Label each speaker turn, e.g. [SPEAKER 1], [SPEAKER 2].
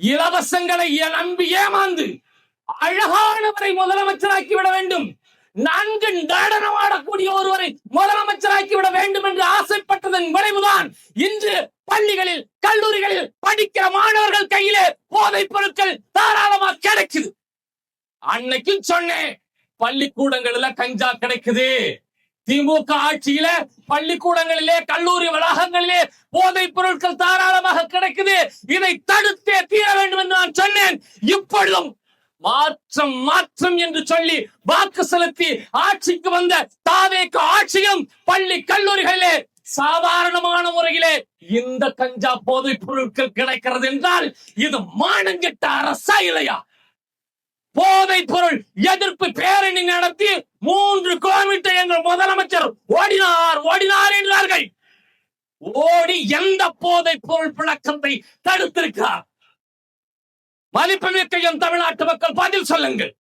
[SPEAKER 1] இலவசங்களை நம்பி ஏமாந்து அழகானவரை முதலமைச்சராக்கி விட வேண்டும், நன்கு நடனமாடக்கூடிய ஒருவரை முதலமைச்சராக்கி விட வேண்டும் என்று ஆசைப்பட்டதன் விளைவுதான் இன்று பள்ளிகளில் கல்லூரிகளில் படிக்கிற மாணவர்கள் கையிலே போதைப் பொருட்கள் தாராளமா கிடைக்குது. அன்னைக்கு சொன்னேன், பள்ளிக்கூடங்கள்ல கஞ்சா கிடைக்குது. திமுக ஆட்சியில பள்ளிக்கூடங்களிலே கல்லூரி வளாகங்களிலே போதைப் பொருட்கள் தாராளமாக கிடைக்குது. இதை தடுத்தே தீர வேண்டும் என்று நான் சொன்னேன். இப்பொழுதும் மாற்றம் மாற்றம் என்று சொல்லி வாக்கு செலுத்தி ஆட்சிக்கு வந்த தாவேக ஆட்சியும் பள்ளி கல்லூரிகளிலே சாதாரணமான முறையிலே இந்த கஞ்சா போதைப் பொருட்கள் கிடைக்கிறது என்றால் இது மானங்கெட்ட அரசா இல்லையா? போதைப் பொருள் எதிர்ப்பு பேரணி நடத்தி 3 கிலோமீட்டர் எங்கள் முதலமைச்சர் ஓடினார் என்றார்கள். ஓடி எந்த போதைப் பொருள் பழக்கத்தை தடுத்திருக்கிறார்? மதிப்புமிக்க என் தமிழ்நாட்டு மக்கள் பதில் சொல்லுங்கள்.